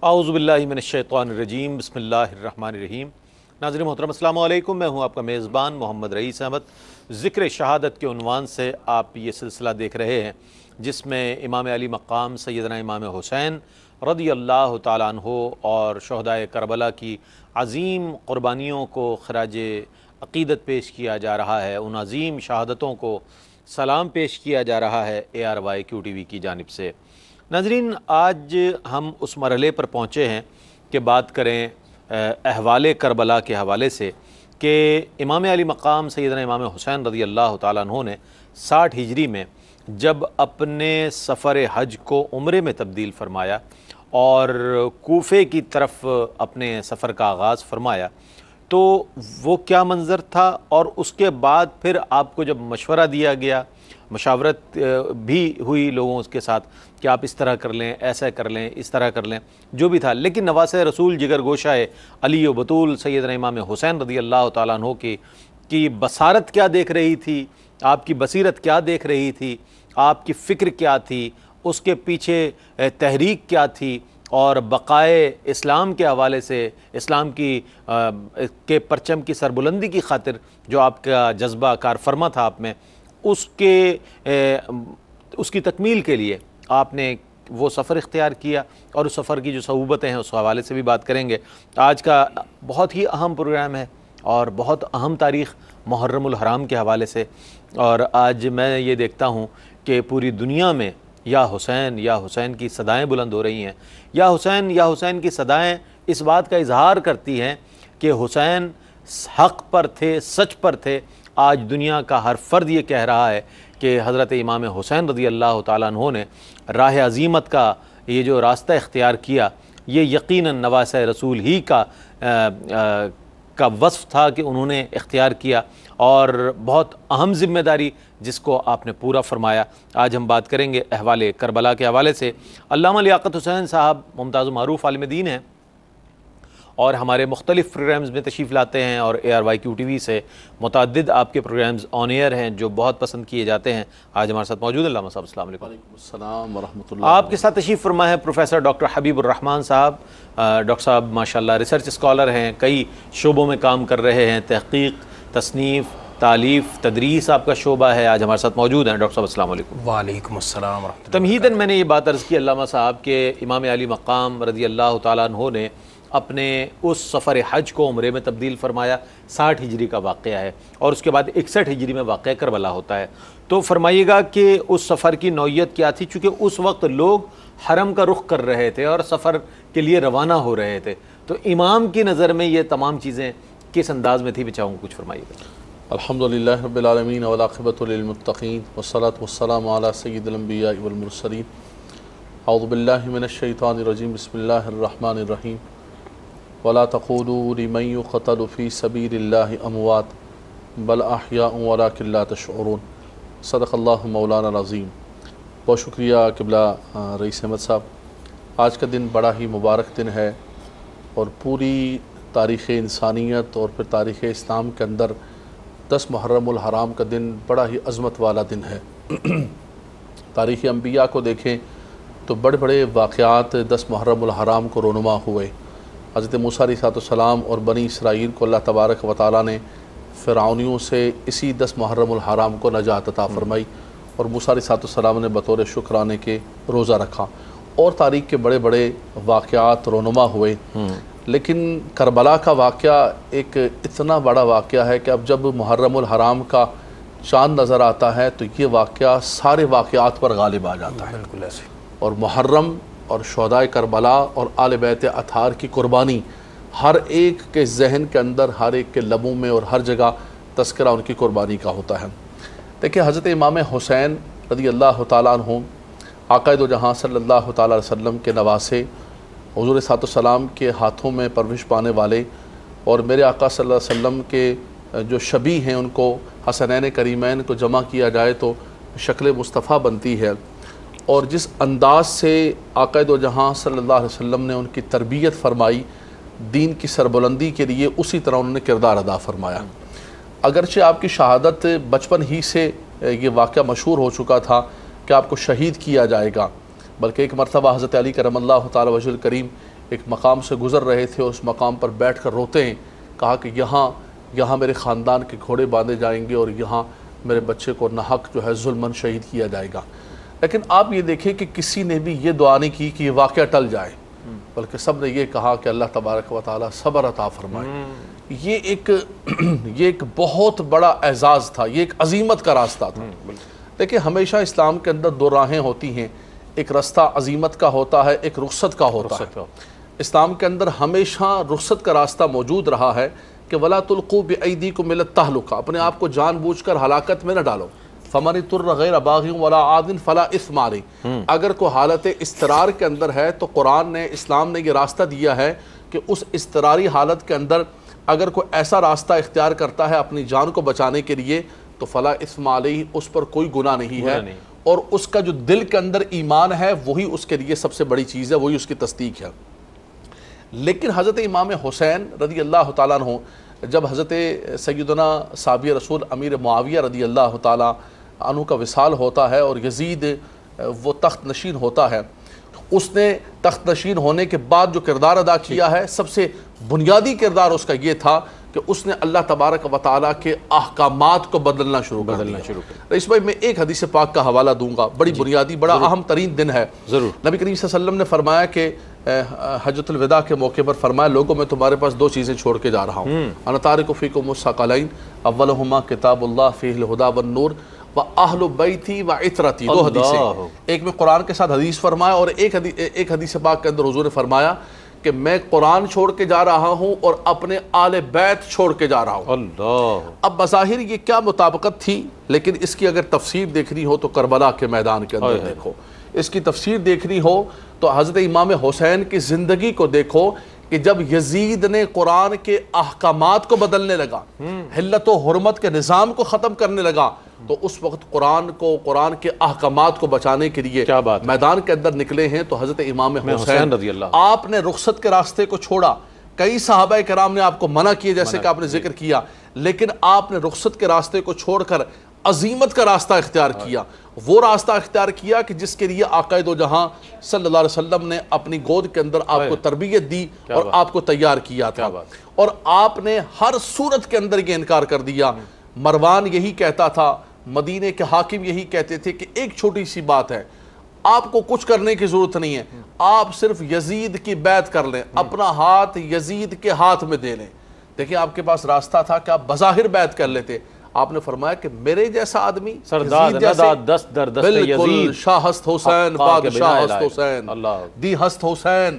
اعوذ باللہ من الشیطان الرجیم، بسم اللہ الرحمن الرحیم۔ ناظرین محترم السلام علیکم، میں ہوں آپ کا میزبان محمد رئیس احمد۔ ذکر شہادت کے عنوان سے آپ یہ سلسلہ دیکھ رہے ہیں جس میں امام علی مقام سیدنا امام حسین رضی اللہ تعالیٰ عنہ اور شہدائے کربلا کی عظیم قربانیوں کو خراج عقیدت پیش کیا جا رہا ہے، ان عظیم شہادتوں کو سلام پیش کیا جا رہا ہے ARYQTV کی جانب سے۔ ناظرین، آج ہم اس مرحلے پر پہنچے ہیں کہ بات کریں احوال کربلا کے حوالے سے کہ امام علی مقام سیدنا امام حسین رضی اللہ تعالیٰ عنہ نے 60 ہجری میں جب اپنے سفر حج کو عمرے میں تبدیل فرمایا اور کوفے کی طرف اپنے سفر کا آغاز فرمایا تو وہ کیا منظر تھا، اور اس کے بعد پھر آپ کو جب مشورہ دیا گیا، مشاورت بھی ہوئی لوگوں کے ساتھ کہ آپ اس طرح کر لیں، ایسا کر لیں، اس طرح کر لیں، جو بھی تھا، لیکن نواسہ رسول جگر گوشہ علی و بطول سیدنا امام حسین رضی اللہ تعالیٰ عنہ کی بصارت کیا دیکھ رہی تھی، آپ کی بصیرت کیا دیکھ رہی تھی، آپ کی فکر کیا تھی، اس کے پیچھے تحریک کیا تھی، اور بقائے اسلام کے حوالے سے، اسلام کے پرچم کی سربلندی کی خاطر جو آپ کا جذبہ کار فرما تھا آپ میں، اس کی تکمیل کے لیے آپ نے وہ سفر اختیار کیا، اور اس سفر کی جو صعوبتیں ہیں اس حوالے سے بھی بات کریں گے۔ آج کا بہت ہی اہم پروگرام ہے اور بہت اہم تاریخ محرم الحرام کے حوالے سے، اور آج میں یہ دیکھتا ہوں کہ پوری دنیا میں یا حسین کی صدائیں بلند ہو رہی ہیں، یا حسین کی صدائیں اس بات کا اظہار کرتی ہیں کہ حسین حق پر تھے، سچ پر تھے۔ آج دنیا کا ہر فرد یہ کہہ رہا ہے کہ حضرت امام حسین رضی اللہ تعالیٰ عنہ نے راہ عظیمت کا یہ جو راستہ اختیار کیا، یہ یقیناً نواسہ رسول ہی کا وصف تھا کہ انہوں نے اختیار کیا، اور بہت اہم ذمہ داری جس کو آپ نے پورا فرمایا۔ آج ہم بات کریں گے احوال کربلا کے حوالے سے۔ علامہ لیاقت حسین صاحب ممتاز و معروف عالم دین ہیں اور ہمارے مختلف پروگرامز میں تشریف لاتے ہیں، اور ARYQTV سے متعدد آپ کے پروگرامز آن ایئر ہیں جو بہت پسند کیے جاتے ہیں۔ آج ہمارے ساتھ موجود ہیں علامہ صاحب، السلام علیکم۔ وعلیکم السلام ورحمۃ اللہ۔ آپ کے ساتھ تشریف فرما ہے پروفیسر ڈاکٹر حبیب الرحمان صاحب۔ ڈاکٹر صاحب ماشاءاللہ ریسرچ اسکالر ہیں، کئی شعبوں میں کام کر رہے ہیں، تحقیق، تصنیف، تالیف، تدریس آپ کا شعبہ ہے۔ آج ہمارے ساتھ موجود ہیں ڈاکٹر صاحب، السلام علیکم۔ وعلیکم السلام ورحمۃ اللہ۔ تمہیداً میں نے یہ بات عرض کی علامہ صاحب کہ امام علی مقام رضی اللہ تعالیٰ عنہ نے اپنے اس سفر حج کو عمرے میں تبدیل فرمایا، 60 ہجری کا واقعہ ہے، اور اس کے بعد 61 ہجری میں واقعہ کربلا ہوتا ہے۔ تو فرمائیے گا کہ اس سفر کی نوعیت کیا تھی، چونکہ اس وقت لوگ حرم کا رخ کر رہے تھے اور سفر کے لیے روانہ ہو رہے تھے، تو امام کی نظر میں یہ تمام چیزیں کس انداز میں تھی، میں چاہوں کچھ فرمائیے گا۔ الحمدللہ رب العالمین والعاقبۃ للمتقین والصلاۃ والسلام علی سید الانبیاء والمرسلین۔ اعوذ باللہ من الشیطان الرجیم، بسم اللہ الرحمن الرحیم۔ ولا تقولوا لمن يقتل في سبيل الله اموات بل احیاء ولكن لا تشعرون۔ صدق اللہ مولانا العظیم۔ بہت شکریہ قبلہ رئیس احمد صاحب۔ آج کا دن بڑا ہی مبارک دن ہے، اور پوری تاریخ انسانیت اور پھر تاریخ اسلام کے اندر 10 محرم الحرام کا دن بڑا ہی عظمت والا دن ہے۔ تاریخ انبیاء کو دیکھیں تو بڑے بڑے واقعات 10 محرم الحرام کو رونما ہوئے۔ حضرت موسیٰ علیہ السلام اور بنی اسرائیل کو اللہ تبارک و تعالیٰ نے فرعونیوں سے اسی 10 محرم الحرام کو نجات عطا فرمائی، اور موسیٰ علیہ السلام نے بطور شکرانے کے روزہ رکھا، اور تاریخ کے بڑے بڑے واقعات رونما ہوئے۔ لیکن کربلا کا واقعہ ایک اتنا بڑا واقعہ ہے کہ اب جب محرم الحرام کا چاند نظر آتا ہے تو یہ واقعہ سارے واقعات پر غالب آ جاتا ہے۔ بالکل ایسے۔ اور محرم اور شہدائے کربلا اور آل بیت اطہار کی قربانی ہر ایک کے ذہن کے اندر، ہر ایک کے لبوں میں اور ہر جگہ تذکرہ ان کی قربانی کا ہوتا ہے۔ دیکھیں، حضرت امام حسین رضی اللہ تعالیٰ عنہ آقا دو جہاں صلی اللہ تعالیٰ علیہ وسلم کے نواسے، حضور صلی اللہ علیہ وسلم کے ہاتھوں میں پرورش پانے والے، اور میرے آقا صلی اللہ علیہ وسلم کے جو شبیہ ہیں ان کو، حسنین کریمین کو جمع کیا جائے تو شکل مصطفیٰ بنتی ہے۔ اور جس انداز سے آقا دو جہاں صلی اللہ علیہ وسلم نے ان کی تربیت فرمائی دین کی سربلندی کے لیے، اسی طرح انہوں نے کردار ادا فرمایا۔ اگرچہ آپ کی شہادت بچپن ہی سے یہ واقعہ مشہور ہو چکا تھا کہ آپ کو شہید کیا جائے گا، بلکہ ایک مرتبہ حضرت علی کرم اللہ تعالی وجہ الکریم ایک مقام سے گزر رہے تھے، اس مقام پر بیٹھ کر روتے ہیں، کہا کہ یہاں میرے خاندان کے گھوڑے باندھے جائیں گے اور یہاں میرے بچے کو ناحق جو ہے ظلماً شہید کیا جائے گا۔ لیکن آپ یہ دیکھیں کہ کسی نے بھی یہ دعا نہیں کی کہ یہ واقعہ ٹل جائے، بلکہ سب نے یہ کہا کہ اللہ تبارک و تعالیٰ صبر عطا فرمائے۔ یہ ایک بہت بڑا اعزاز تھا، یہ ایک عظیمت کا راستہ تھا۔ دیکھیں ہمیشہ اسلام کے اندر دو راہیں ہوتی ہیں، ایک راستہ عظیمت کا ہوتا ہے، ایک رخصت کا ہوتا ہے۔ اسلام کے اندر ہمیشہ رخصت کا راستہ موجود رہا ہے کہ وَلَا تُلْقُوا بِأَيْدِيكُمْ إِلَى التَّهْلُكَةِ، اپنے آپ کو جان بوجھ کر ہلاکت میں نہ ڈالو۔ فَمَنِ اضْطُرَّ غَيْرَ بَاغٍ وَلَا عَادٍ فَلَا إِثْمَ عَلَيْهِ، اگر کوئی حالت اضطرار کے اندر ہے تو قرآن نے، اسلام نے یہ راستہ دیا ہے کہ اس اضطراری حالت کے اندر اگر کوئی ایسا راستہ اختیار کرتا ہے اپنی جان کو بچانے کے لیے تو فَلَا إِثْمَ عَلَيْهِ، اس پر کوئی گناہ نہیں ہے، اور اس کا جو دل کے اندر ایمان ہے وہی اس کے لیے سب سے بڑی چیز ہے، وہی اس کی تصدیق ہے۔ لیکن حضرت امام حسین رضی اللہ تعالیٰ عنہ جب حضرت سیدنا صحابی رسول امیر معاویہ رضی اللہ تعالیٰ عنہ کا وصال ہوتا ہے اور یزید وہ تخت نشین ہوتا ہے، اس نے تخت نشین ہونے کے بعد جو کردار ادا کیا ہے، سب سے بنیادی کردار اس کا یہ تھا کہ اس نے اللہ تبارک و تعالیٰ کے احکامات کو بدلنا شروع کر دیا۔ رئیس بھائی میں ایک حدیث پاک کا حوالہ دوں گا، بڑی بنیادی، بڑا اہم ترین دن ہے۔ نبی کریم صلی اللہ علیہ وسلم نے فرمایا کہ حجۃ الوداع کے موقع پر فرمایا، لوگوں میں تمہارے پاس دو چیزیں چھوڑ کے جا رہا ہوں، انا تارک فیکم الثقلین اولہما کتاب اللہ فیہ الہدی والنور وَأَهْلُ بَيْتِي وَعِطْرَتِي، دو حدیثیں، ایک میں قرآن کے ساتھ حدیث فرمایا اور ایک حدیث پاک کے اندر حضور نے فرمایا کہ میں قرآن چھوڑ کے جا رہا ہوں اور اپنے آل بیت چھوڑ کے جا رہا ہوں۔ اللہ، اب بظاہر یہ کیا مطابقت تھی، لیکن اس کی اگر تفسیر دیکھنی ہو تو کربلا کے میدان کے اندر دیکھو، اس کی تفسیر دیکھنی ہو تو حضرت امام حسین کی زندگی کو دیکھو کہ جب یزید نے قرآن کے احکامات کو بدلنے لگا، حلت و حرمت کے نظام کو ختم کرنے لگا، تو اس وقت قرآن کے احکامات کو بچانے کے لیے میدان کے اندر نکلے ہیں۔ تو حضرت امام حسین رضی اللہ، آپ نے رخصت کے راستے کو چھوڑا، کئی صحابہ کرام نے آپ کو منع کیے جیسے کہ آپ نے ذکر کیا، لیکن آپ نے رخصت کے راستے کو چھوڑ کر عظیمت کا راستہ اختیار کیا، وہ راستہ اختیار کیا کہ جس کے لیے آقا دو جہاں صلی اللہ علیہ وسلم نے اپنی گود کے اندر آپ کو تربیت دی اور آپ کو تیار کیا تھا، اور آپ نے ہر صورت کے اندر یہ انکار کر دیا۔ مروان یہی کہتا تھا، مدینے کے حاکم یہی کہتے تھے کہ ایک چھوٹی سی بات ہے، آپ کو کچھ کرنے کی ضرورت نہیں ہے، آپ صرف یزید کی بیعت کر لیں، اپنا ہاتھ یزید کے ہاتھ میں دے لیں۔ دیکھیں آپ کے پاس راستہ تھا کہ آپ بظاہر بیعت کر لیتے، آپ نے فرمایا کہ میرے جیسا آدمی، سرداد نداد دست در دست بالکل، شاہ ہست حسین، بادشاہ ہست حسین، دی ہست حسین،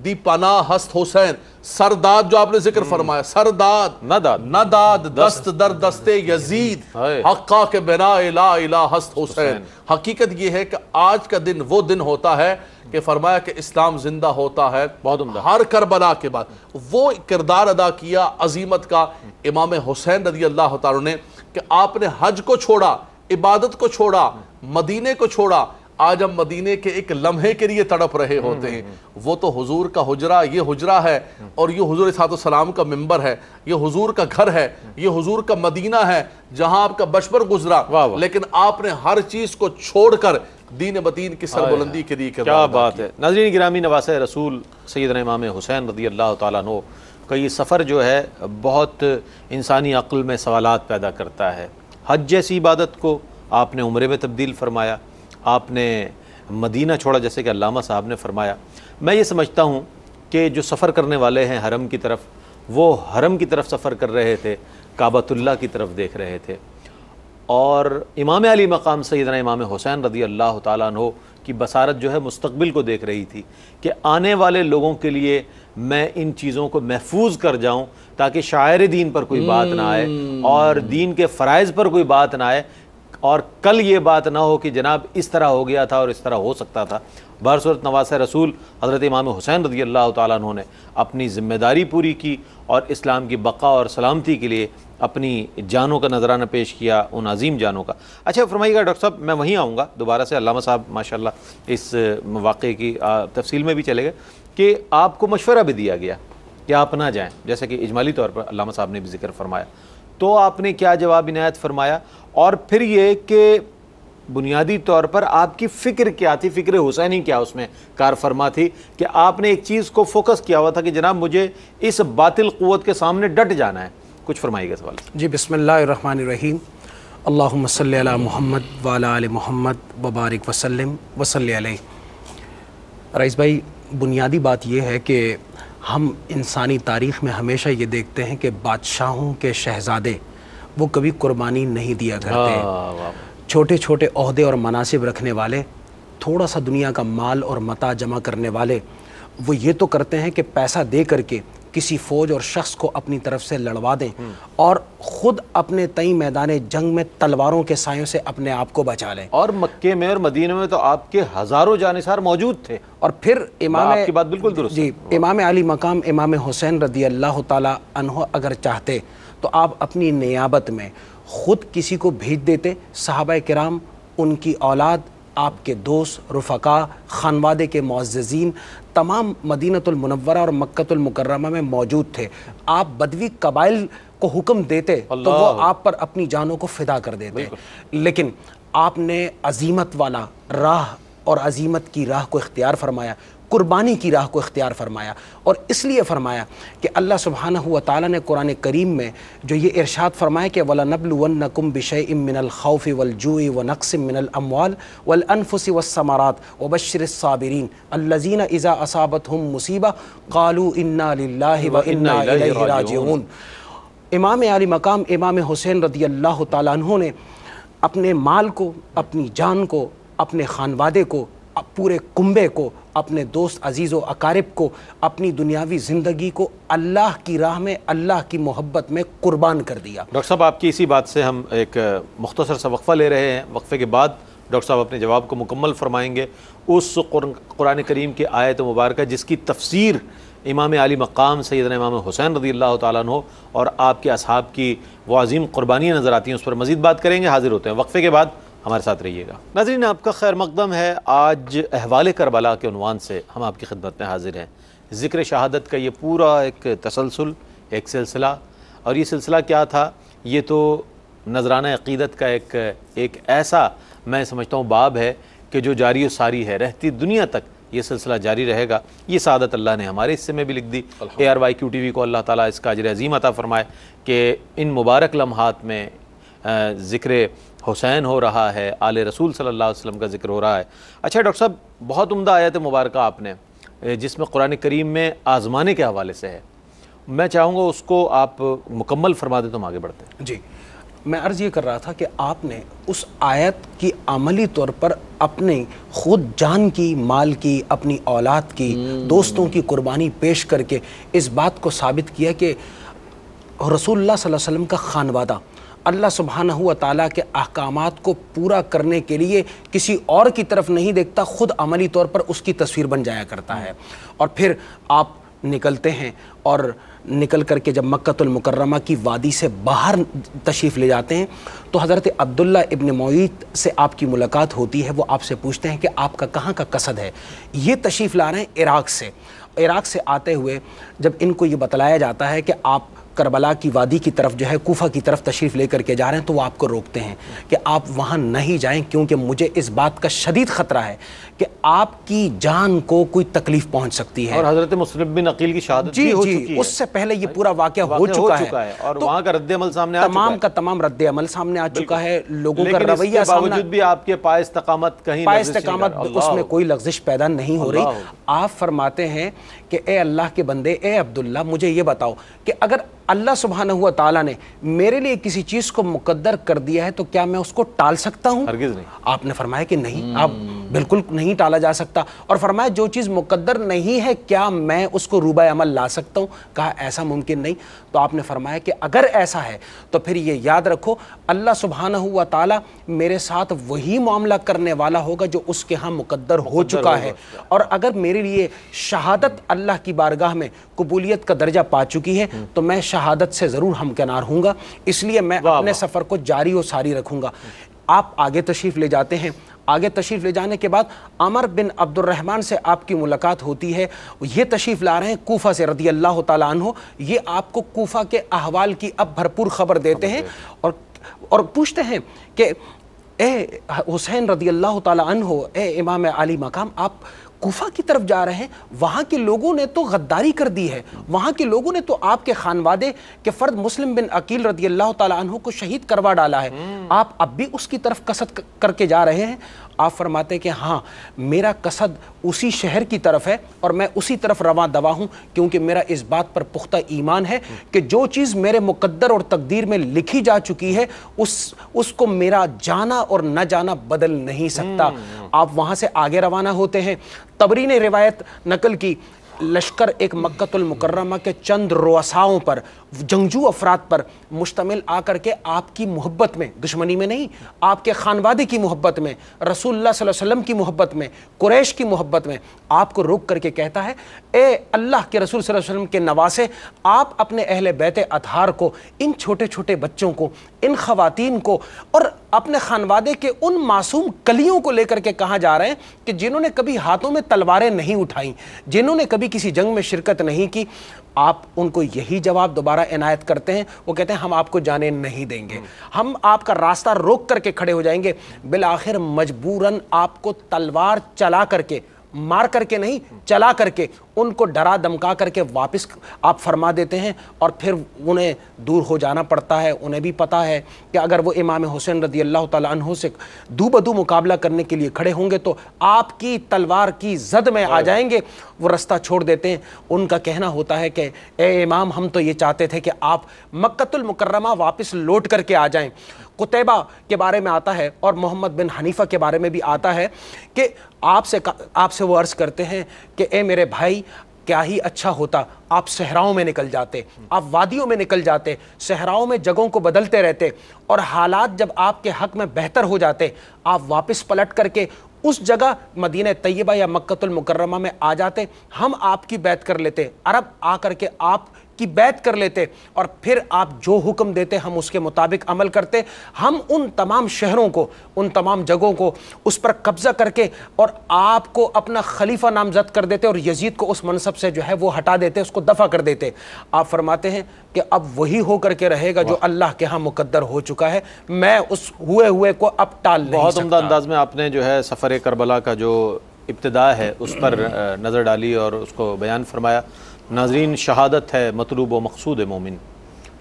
دی پناہ ہست حسین، سرداد جو آپ نے ذکر فرمایا، سرداد نداد دست در دست یزید، حقا کے بنا لا الہ ہست حسین۔ حقیقت یہ ہے کہ آج کا دن وہ دن ہوتا ہے کہ فرمایا کہ اسلام زندہ ہوتا ہے ہر کربلا کے بعد۔ وہ کردار ادا کیا عظیمت کا امام حسین رضی اللہ تعالیٰ نے کہ آپ نے حج کو چھوڑا، عبادت کو چھوڑا، مدینے کو چھوڑا۔ آج ہم مدینے کے ایک لمحے کے لیے تڑپ رہے ہوتے ہیں، وہ تو حضور کا حجرہ، یہ حجرہ ہے، اور یہ حضور صلی اللہ علیہ وسلم کا منبر ہے، یہ حضور کا گھر ہے، یہ حضور کا مدینہ ہے جہاں آپ کا بچپن گزرا، لیکن آپ نے ہر چیز کو چھوڑ کر دین بدین کی سربلندی کے لیے کیا بات ہے۔ ناظرین گرامی، نواسہ رسول سیدنا امام حسین رضی اللہ تعالیٰ عنہ کا یہ سفر جو ہے بہت انسانی عقل میں سوالات پیدا کرتا ہے۔ حج جیسی عبادت کو آپ نے عمرے میں تبدیل فرمایا، آپ نے مدینہ چھوڑا جیسے کہ علامہ صاحب نے فرمایا۔ میں یہ سمجھتا ہوں کہ جو سفر کرنے والے ہیں حرم کی طرف، وہ حرم کی طرف سفر کر رہے تھے، کعبۃ اللہ کی طرف دیکھ رہے تھے، اور امام علی مقام سیدنا امام حسین رضی اللہ تعالیٰ عنہ کی بصارت جو ہے مستقبل کو دیکھ رہی تھی کہ آنے والے لوگوں کے لیے میں ان چیزوں کو محفوظ کر جاؤں تاکہ شاعر دین پر کوئی بات نہ آئے اور دین کے فرائض پر کوئی بات نہ آئے، اور کل یہ بات نہ ہو کہ جناب اس طرح ہو گیا تھا اور اس طرح ہو سکتا تھا۔ بہرصورت نواسہ رسول حضرت امام حسین رضی اللہ تعالیٰ عنہ نے اپنی ذمہ داری پوری کی اور اسلام کی بقا اور سلامتی کے لیے اپنی جانوں کا نذرانہ پیش کیا، ان عظیم جانوں کا۔ اچھا فرمائیے گا ڈاکٹر صاحب، میں وہیں آؤں گا دوبارہ سے، علامہ صاحب ماشاءاللہ اس واقعے کی تفصیل میں بھی چلے گئے کہ آپ کو مشورہ بھی دیا گیا کہ آپ نہ جائیں، جیسے کہ اجمالی طور پر علامہ صاحب نے بھی ذکر فرمایا، تو آپ نے کیا جواب عنایت فرمایا؟ اور پھر یہ کہ بنیادی طور پر آپ کی فکر کیا تھی، فکر حسینی کیا اس میں کار فرما تھی کہ آپ نے ایک چیز کو فوکس کیا ہوا تھا کہ جناب مجھے اس باطل قوت کے سامنے ڈٹ جانا ہے؟ کچھ فرمائیے گا سوال. جی بسم اللہ الرحمن الرحیم. اللہم صلی علی محمد وعلی آل محمد وبارک وسلم وصلی علیہ. رئیس بھائی، بنیادی بات یہ ہے کہ ہم انسانی تاریخ میں ہمیشہ یہ دیکھتے ہیں کہ بادشاہوں کے شہزادے وہ کبھی قربانی نہیں دیا کرتے. چھوٹے چھوٹے عہدے اور مناصب رکھنے والے، تھوڑا سا دنیا کا مال اور متاع جمع کرنے والے، وہ یہ تو کرتے ہیں کہ پیسہ دے کر کے کسی فوج اور شخص کو اپنی طرف سے لڑوا دیں اور خود اپنے تئیں میدان جنگ میں تلواروں کے سایوں سے اپنے آپ کو بچا لیں. اور مکے میں اور مدینہ میں تو آپ کے ہزاروں جانثار موجود تھے. اور پھر آپ کی بات بالکل درست جی امام علی مقام امام حسین رضی اللہ تعالی عنہ اگر چاہتے تو آپ اپنی نیابت میں خود کسی کو بھیج دیتے. صحابہ کرام، ان کی اولاد، آپ کے دوست، رفقا، خانوادے کے معززین تمام مدینہ المنورہ اور مکہ المکرمہ میں موجود تھے. آپ بدوی قبائل کو حکم دیتے تو وہ آپ پر اپنی جانوں کو فدا کر دیتے. لیکن آپ نے عظیمت والا راہ اور عظیمت کی راہ کو اختیار فرمایا، قربانی کی راہ کو اختیار فرمایا. اور اس لیے فرمایا کہ اللہ سبحانہ و تعالیٰ نے قرآن کریم میں جو یہ ارشاد فرمایا کہ وَلَنَبْلُوَنَّكُمْ بِشَيْءٍ مِّنَ الْخَوْفِ وَالْجُوعِ وَنَقْصٍ مِّنَ الْأَمْوَالِ وَالْأَنفُسِ وَالثَّمَرَاتِ وَبَشِّرِ الصَّابِرِينَ الَّذِينَ إِذَا أَصَابَتْهُمْ مُصِيبَةٌ قَالُوا إِنَّا لِلَّهِ وَإِنَّا إِلَيْهِ رَاجِعُونَ. امام علی مقام امام حسین رضی اللہ تعالیٰ عنہ نے اپنے مال کو، اپنی جان کو، اپنے خانوادے کو، پورے کنبے کو، اپنے دوست عزیز و اقارب کو، اپنی دنیاوی زندگی کو اللہ کی راہ میں، اللہ کی محبت میں قربان کر دیا. ڈاکٹر صاحب، آپ کی اسی بات سے ہم ایک مختصر سا وقفہ لے رہے ہیں. وقفے کے بعد ڈاکٹر صاحب اپنے جواب کو مکمل فرمائیں گے اس قرآن کریم کی آیت مبارکہ جس کی تفسیر امام علی مقام سیدنا امام حسین رضی اللہ تعالیٰ عنہ اور آپ کے اصحاب کی وہ عظیم قربانیاں نظر آتی ہیں. اس پر مزید بات کریں گے. حاضر ہوتے ہیں وقفے کے بعد، ہمارے ساتھ رہیے گا. ناظرین، آپ کا خیر مقدم ہے. آج احوال کربلا کے عنوان سے ہم آپ کی خدمت میں حاضر ہیں. ذکر شہادت کا یہ پورا ایک تسلسل، ایک سلسلہ، اور یہ سلسلہ کیا تھا؟ یہ تو نذرانہ عقیدت کا ایک ایسا میں سمجھتا ہوں باب ہے کہ جو جاری و ساری ہے، رہتی دنیا تک یہ سلسلہ جاری رہے گا. یہ سعادت اللہ نے ہمارے حصے میں بھی لکھ دی. ARYQ TV کو اللہ تعالیٰ اس کا اجر عظیم عطا فرمائے کہ ان مبارک لمحات میں ذکر حسین ہو رہا ہے، آل رسول صلی اللہ علیہ وسلم کا ذکر ہو رہا ہے. اچھا ڈاکٹر صاحب، بہت عمدہ آیت مبارکہ آپ نے جس میں قرآن کریم میں آزمانے کے حوالے سے ہے، میں چاہوں گا اس کو آپ مکمل فرما دیں تو ہم آگے بڑھتے ہیں. جی، میں عرض یہ کر رہا تھا کہ آپ نے اس آیت کی عملی طور پر اپنے خود جان کی، مال کی، اپنی اولاد کی، دوستوں کی قربانی پیش کر کے اس بات کو ثابت کیا کہ رسول اللہ صلی اللہ علیہ وسلم کا خانوادہ اللہ سبحانہ و تعالیٰ کے احکامات کو پورا کرنے کے لیے کسی اور کی طرف نہیں دیکھتا، خود عملی طور پر اس کی تصویر بن جایا کرتا ہے. اور پھر آپ نکلتے ہیں اور نکل کر کے جب مکہ المکرمہ کی وادی سے باہر تشریف لے جاتے ہیں تو حضرت عبداللہ ابن معیط سے آپ کی ملاقات ہوتی ہے. وہ آپ سے پوچھتے ہیں کہ آپ کا کہاں کا قصد ہے؟ یہ تشریف لا رہے ہیں عراق سے. عراق سے آتے ہوئے جب ان کو یہ بتلایا جاتا ہے کہ آپ کربلا کی وادی کی طرف جو ہے کوفہ کی طرف تشریف لے کر کے جا رہے ہیں تو وہ آپ کو روکتے ہیں کہ آپ وہاں نہیں جائیں، کیونکہ مجھے اس بات کا شدید خطرہ ہے کہ آپ کی جان کو کوئی تکلیف پہنچ سکتی ہے. اور حضرت مسلم بن عقیل کی شہادت بھی ہو چکی ہے. اس سے پہلے یہ پورا واقعہ ہو چکا ہے اور وہاں کا رد عمل سامنے آ چکا ہے. تمام کا تمام رد عمل سامنے آ چکا ہے. لوگوں کا رویہ لیکن اس کے باوجود بھی آپ کے پائے استقامت کہیں اس میں کوئی لغزش پیدا نہیں ہو رہی. آپ فرماتے ہیں کہ اے اللہ کے بندے، اے عبداللہ، مجھے یہ بتاؤ کہ اگر اللہ سبحانہ ہوا تعالیٰ نے میرے لیے کسی چیز کو مقدر کر دیا ہے تو کیا میں اس کو ٹال سکتا ہوں؟ ہرگز نہیں. آپ نے فرمایا کہ نہیں، آپ بالکل نہیں ٹالا جا سکتا. اور فرمایا جو چیز مقدر نہیں ہے کیا میں اس کو روبہ عمل لا سکتا ہوں؟ کہا ایسا ممکن نہیں. تو آپ نے فرمایا کہ اگر ایسا ہے تو پھر یہ یاد رکھو اللہ سبحانہ ہوا تعالیٰ میرے ساتھ وہی معاملہ کرنے والا ہوگا جو اس کے ہاں مقدر ہو چکا ہے. اور اگر میرے لیے شہادت اللہ کی بارگاہ میں قبولیت کا درجہ پا چکی ہے تو میں شہادت سے ضرور ہمکنار ہوں گا، اس لیے میں اپنے سفر کو جاری و ساری رکھوں گا. آپ آگے تشریف لے جاتے ہیں. آگے تشریف لے جانے کے بعد عمر بن عبد الرحمن سے آپ کی ملاقات ہوتی ہے. یہ تشریف لا رہے ہیں کوفہ سے رضی اللہ تعالیٰ عنہ. یہ آپ کو کوفہ کے احوال کی اب بھرپور خبر دیتے ہیں اور پوچھتے ہیں کہ اے حسین رضی اللہ تعالیٰ عنہ، اے امام علی مقام، آپ کوفہ کی طرف جا رہے ہیں، وہاں کے لوگوں نے تو غداری کر دی ہے، وہاں کے لوگوں نے تو آپ کے خانوادے کے فرد مسلم بن عقیل رضی اللہ تعالیٰ عنہ کو شہید کروا ڈالا ہے، آپ اب بھی اس کی طرف قصد کر کے جا رہے ہیں؟ آپ فرماتے ہیں کہ ہاں، میرا قصد اسی شہر کی طرف ہے اور میں اسی طرف رواں دوا ہوں، کیونکہ میرا اس بات پر پختہ ایمان ہے کہ جو چیز میرے مقدر اور تقدیر میں لکھی جا چکی ہے اس کو میرا جانا اور نہ جانا بدل نہیں سکتا۔ آپ وہاں سے آگے روانہ ہوتے ہیں۔ طبری نے روایت نقل کی، لشکر ایک مکہ المکرمہ کے چند رؤساؤں پر، جنگجو افراد پر مشتمل آ کر کے آپ کی محبت میں، دشمنی میں نہیں، آپ کے خانوادے کی محبت میں، رسول اللہ صلی اللہ علیہ وسلم کی محبت میں، قریش کی محبت میں آپ کو روک کر کے کہتا ہے، اے اللہ کے رسول صلی اللہ علیہ وسلم کے نواسے، آپ اپنے اہل بیت اطہار کو، ان چھوٹے چھوٹے بچوں کو، ان خواتین کو اور اپنے خانوادے کے ان معصوم کلیوں کو لے کر کے کہاں جا رہے ہیں کہ جنہوں نے کبھی ہاتھوں میں تلواریں نہیں اٹھائیں، جنہوں نے کبھی کسی جنگ میں شرکت نہیں کی؟ آپ ان کو یہی جواب دوبارہ عنایت کرتے ہیں۔ وہ کہتے ہیں ہم آپ کو جانے نہیں دیں گے، ہم آپ کا راستہ روک کر کے کھڑے ہو جائیں گے۔ بالآخر مجبوراً آپ کو تلوار چلا کر کے، مار کر کے نہیں، چلا کر کے ان کو ڈرا دمکا کر کے واپس آپ فرما دیتے ہیں، اور پھر انہیں دور ہو جانا پڑتا ہے۔ انہیں بھی پتہ ہے کہ اگر وہ امام حسین رضی اللہ تعالیٰ عنہ سے دو بدو مقابلہ کرنے کے لیے کھڑے ہوں گے تو آپ کی تلوار کی زد میں آ جائیں گے، وہ رستہ چھوڑ دیتے ہیں۔ ان کا کہنا ہوتا ہے کہ اے امام، ہم تو یہ چاہتے تھے کہ آپ مکہ المکرمہ واپس لوٹ کر کے آ جائیں۔ قتیبہ کے بارے میں آتا ہے اور محمد بن حنیفہ کے بارے میں بھی آتا ہے کہ آپ سے وہ عرض کرتے ہیں کہ اے میرے بھائی، کیا ہی اچھا ہوتا آپ صحراؤں میں نکل جاتے، آپ وادیوں میں نکل جاتے، صحراؤں میں جگہوں کو بدلتے رہتے، اور حالات جب آپ کے حق میں بہتر ہو جاتے آپ واپس پلٹ کر کے اس جگہ مدینہ طیبہ یا مکہ المکرمہ میں آ جاتے، ہم آپ کی بیعت کر لیتے، عرب آ کر کے آپ کی بیعت کر لیتے، اور پھر آپ جو حکم دیتے ہم اس کے مطابق عمل کرتے۔ ہم ان تمام شہروں کو، ان تمام جگہوں کو اس پر قبضہ کر کے اور آپ کو اپنا خلیفہ نامزد کر دیتے، اور یزید کو اس منصب سے جو ہے وہ ہٹا دیتے، اس کو دفع کر دیتے۔ آپ فرماتے ہیں کہ اب وہی ہو کر کے رہے گا جو اللہ کے ہاں مقدر ہو چکا ہے، میں اس ہوئے کو اب ٹال نہیں سکتا۔ بہت عمدہ انداز میں آپ نے جو ہے سفر کربلا کا جو ابتدا ہے اس پر نظر ڈالی اور اس کو بیان فرمایا۔ ناظرین، شہادت ہے مطلوب و مقصود مومن،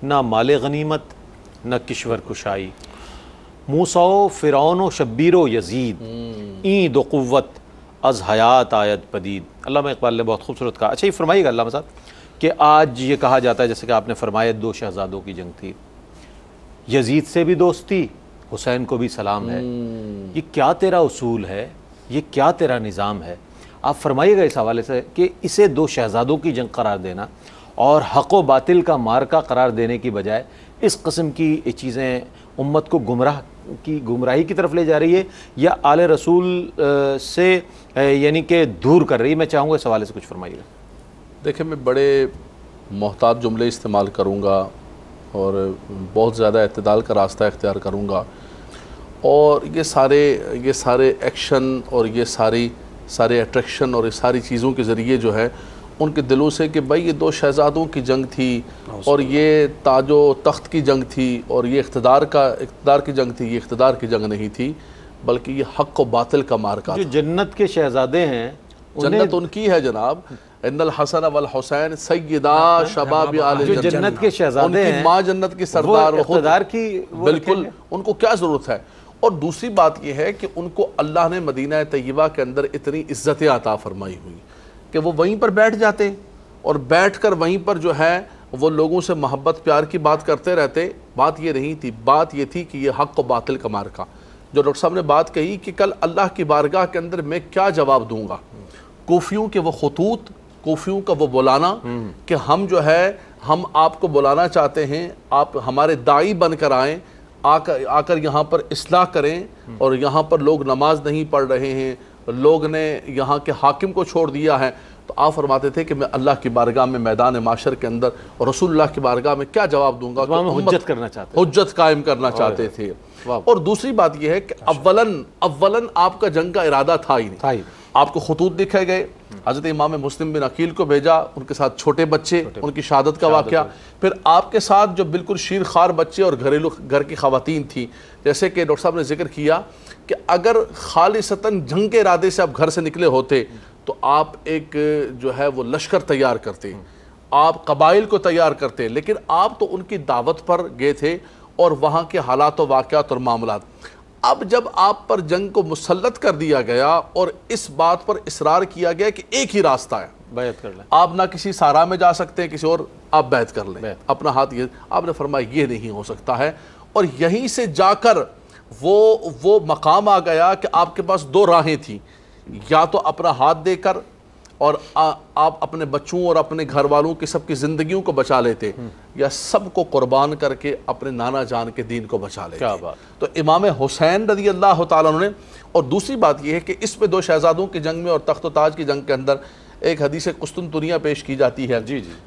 نہ مال غنیمت نہ کشور کشائی، موسیٰ و فرعون و شبیر و یزید، این دو قوت از حیات آیت پدید۔ علامہ اقبال نے بہت خوبصورت کہا۔ اچھا یہ فرمائیے گا علامہ صاحب کہ آج یہ کہا جاتا ہے جیسے کہ آپ نے فرمایا دو شہزادوں کی جنگ تھی، یزید سے بھی دوستی، حسین کو بھی سلام ہے، یہ کیا تیرا اصول ہے، یہ کیا تیرا نظام ہے؟ آپ فرمائیے گا اس حوالے سے کہ اسے دو شہزادوں کی جنگ قرار دینا اور حق و باطل کا مارکا قرار دینے کی بجائے اس قسم کی چیزیں امت کو گمراہی کی طرف لے جا رہی ہے یا آل رسول سے یعنی کہ دور کر رہی ہے؟ میں چاہوں گا اس حوالے سے کچھ فرمائیے گا۔ دیکھیں، میں بڑے محتاط جملے استعمال کروں گا اور بہت زیادہ اعتدال کا راستہ اختیار کروں گا، اور یہ سارے ایکشن اور یہ سارے اٹریکشن اور یہ ساری چیزوں کے ذریعے جو ہے ان کے دلوں سے کہ بھائی یہ دو شہزادوں کی جنگ تھی اور یہ تاج و تخت کی جنگ تھی اور یہ اقتدار کی جنگ تھی، یہ اقتدار کی جنگ نہیں تھی بلکہ یہ حق و باطل کا مارکا جو جنت کے شہزادے ہیں، جنت ان کی ہے جناب۔ ان الحسن والحسین سیدا شباب آل جو جنت کے شہزادے ان کی ماں جنت کی سردار، وہ اقتدار کی بالکل ان کو کیا ضرورت ہے؟ اور دوسری بات یہ ہے کہ ان کو اللہ نے مدینہ طیبہ کے اندر اتنی عزتیں عطا فرمائی ہوئی کہ وہ وہیں پر بیٹھ جاتے اور بیٹھ کر وہیں پر جو ہے وہ لوگوں سے محبت پیار کی بات کرتے رہتے۔ بات یہ نہیں تھی، بات یہ تھی کہ یہ حق و باطل کا مارکا۔ جو ڈاکٹر صاحب نے بات کہی کہ کل اللہ کی بارگاہ کے اندر میں کیا جواب دوں گا، کوفیوں کے وہ خطوط، کوفیوں کا وہ بلانا کہ ہم جو ہے ہم آپ کو بلانا چاہتے ہیں، آپ ہمارے داعی بن کر آئیں، آ کر یہاں پر اصلاح کریں، اور یہاں پر لوگ نماز نہیں پڑھ رہے ہیں، لوگ نے یہاں کے حاکم کو چھوڑ دیا ہے، تو آپ فرماتے تھے کہ میں اللہ کی بارگاہ میں میدان معاشر کے اندر اور رسول اللہ کی بارگاہ میں کیا جواب دوں گا؟ حجت کرنا چاہتے، حجت قائم کرنا چاہتے تھے۔ اور دوسری بات یہ ہے کہ اولاً آپ کا جنگ کا ارادہ تھا ہی نہیں۔ آپ کو خطوط لکھے گئے، حضرت امام مسلم بن عقیل کو بھیجا، ان کے ساتھ چھوٹے بچے، ان کی شہادت کا واقعہ، پھر آپ کے ساتھ جو بالکل شیر خوار بچے اور گھر کی خواتین تھیں. جیسے کہ ڈاکٹر صاحب نے ذکر کیا کہ اگر خالصتاً جنگ کے ارادے سے آپ گھر سے نکلے ہوتے تو آپ ایک جو ہے وہ لشکر تیار کرتے، آپ قبائل کو تیار کرتے، لیکن آپ تو ان کی دعوت پر گئے تھے اور وہاں کے حالات و واقعات اور معاملات. اب جب آپ پر جنگ کو مسلط کر دیا گیا اور اس بات پر اصرار کیا گیا کہ ایک ہی راستہ ہے، بیعت کر لیں، آپ نہ کسی سارا میں جا سکتے ہیں، کسی اور آپ بیعت کر لیں، اپنا ہاتھ، یہ آپ نے فرمایا یہ نہیں ہو سکتا ہے. اور یہیں سے جا کر وہ مقام آ گیا کہ آپ کے پاس دو راہیں تھیں، یا تو اپنا ہاتھ دے کر اور آپ اپنے بچوں اور اپنے گھر والوں کی سب کی زندگیوں کو بچا لیتے، یا سب کو قربان کر کے اپنے نانا جان کے دین کو بچا لیتے. کیا بات. تو امام حسین رضی اللہ تعالیٰ عنہ نے، اور دوسری بات یہ ہے کہ اس میں دو شہزادوں کی جنگ میں اور تخت و تاج کی جنگ کے اندر ایک حدیث قسطنطنیہ پیش کی جاتی ہے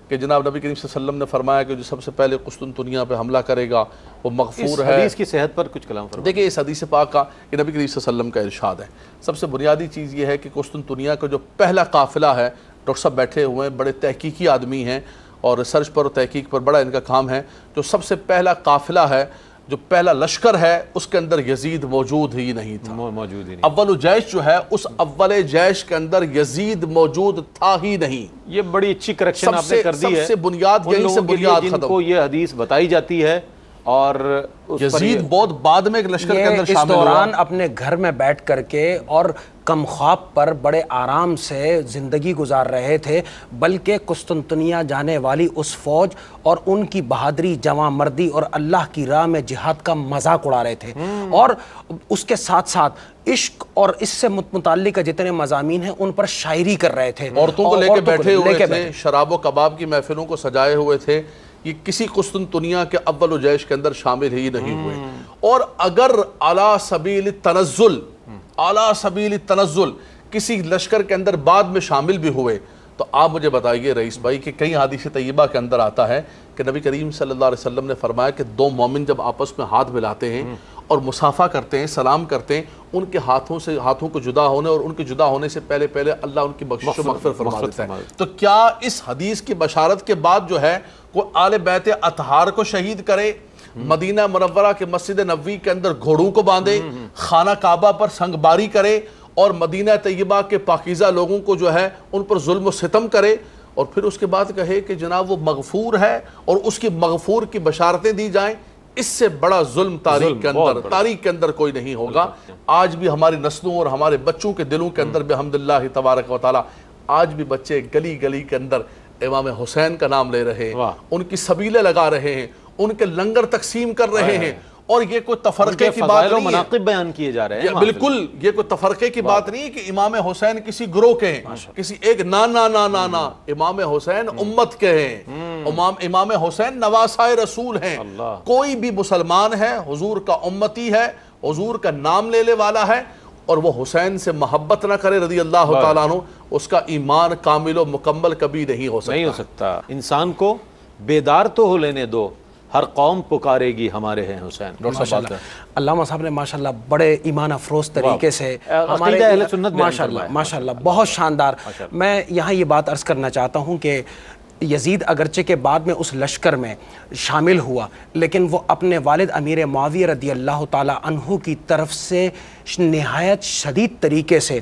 کہ جناب نبی کریم صلی اللہ علیہ وسلم نے فرمایا کہ جو سب سے پہلے قسطنطنیہ پہ حملہ کرے گا وہ مغفور ہے. اس حدیث کی صحت پر کچھ کلام فرمائیں. دیکھیں اس حدیث پاک کا کہ نبی کریم صلی اللہ علیہ وسلم کا ارشاد ہے. سب سے بنیادی چیز یہ ہے کہ قسطنطنیہ کا جو پہلا قافلہ ہے، ڈاکٹر صاحب بیٹھے ہوئے ہیں، بڑے تحقیقی آدمی ہیں اور ریسرچ پر اور تحقیق پر بڑا ان کا کام ہے. جو سب سے پہلا قافلہ ہے، جو پہلا لشکر ہے، اس کے اندر یزید موجود ہی نہیں تھا. موجود ہی نہیں. اول جیش جو ہے، اس اول جیش کے اندر یزید موجود تھا ہی نہیں. یہ بڑی اچھی کریکشن آپ نے کر دی ہے. سب سے بنیاد یہیں سے بنیاد ختم. جن کو یہ حدیث بتائی جاتی ہے اور یزید بہت بعد میں ایک لشکر کے اندر شامل ہوا. اس دوران اپنے گھر میں بیٹھ کر کے اور کم خواب پر بڑے آرام سے زندگی گزار رہے تھے، بلکہ قسطنطنیہ جانے والی اس فوج اور ان کی بہادری، جواں مردی اور اللہ کی راہ میں جہاد کا مذاق اڑا رہے تھے. اور اس کے ساتھ ساتھ عشق اور اس سے متعلق جتنے مضامین ہیں ان پر شاعری کر رہے تھے. عورتوں کو لے کے بیٹھے ہوئے تھے، شراب و کباب کی محفلوں کو سجائے ہوئے تھے. یہ کسی قسطنطنیہ کے اول و جیش کے اندر شامل ہی نہیں ہوئے. اور اگر علی سبیل التنزل کسی لشکر کے اندر بعد میں شامل بھی ہوئے تو آپ مجھے بتائیے رئیس بھائی کہ کئی حدیث طیبہ کے اندر آتا ہے کہ نبی کریم صلی اللہ علیہ وسلم نے فرمایا کہ دو مومن جب آپس میں ہاتھ ملاتے ہیں اور مصافحہ کرتے ہیں، سلام کرتے ہیں، ان کے ہاتھوں کو جدا ہونے اور ان کے جدا ہونے سے پہلے اللہ ان کی بخشش و مغفرت فرما دیتا ہے. تو کیا اس حدیث کی بشارت کے بعد جو ہے کوئی آل بیت اطہار کو شہید کرے، مدینہ منورہ کے مسجد نبوی کے اندر گھوڑوں کو باندھے، خانہ کعبہ پر سنگ باری کرے اور مدینہ طیبہ کے پاکیزہ لوگوں کو جو ہے ان پر ظلم و ستم کرے، اور پھر اس کے بعد کہے کہ جناب وہ مغفور ہے اور اس کی مغفور کی بشارتیں دی جائیں؟ اس سے بڑا ظلم تاریخ کے اندر کوئی نہیں ہوگا. آج بھی ہماری نسلوں اور ہمارے بچوں کے دلوں کے اندر بحمداللہ تبارک و تعالی آج بھی بچے گلی گلی کے اندر امام حسین کا نام لے رہے ہیں، ان کی سبیلیں لگا رہے ہیں، ان کے لنگر تقسیم کر رہے ہیں. اور یہ کوئی تفرقے کی بات نہیں ہے، مناقب بیان کیے جا رہے ہیں. بالکل یہ کوئی تفرقے کی بات نہیں ہے کہ امام حسین کسی گروہ کے ہیں، کسی ایک نا امام حسین امت کے ہیں. امام حسین نواسۂ رسول ہیں. کوئی بھی مسلمان ہے حضور کا امتی ہے، حضور کا نام لینے والا ہے اور وہ حسین سے محبت نہ کرے رضی اللہ تعالیٰ عنہ، اس کا ایمان کامل و مکمل کبھی نہیں ہو سکتا. انسان کو بیدار تو ہو لینے دو، ہر قوم پکارے گی ہمارے ہیں حسین. علامہ صاحب نے ماشاءاللہ بڑے ایمان افروز طریقے سے ہمارے اہل سنت ماشاءاللہ بہت شاندار. میں یہاں یہ بات عرض کرنا چاہتا ہوں کہ یزید اگرچہ کے بعد میں اس لشکر میں شامل ہوا، لیکن وہ اپنے والد امیر معاویہ رضی اللہ تعالی عنہ کی طرف سے نہایت شدید طریقے سے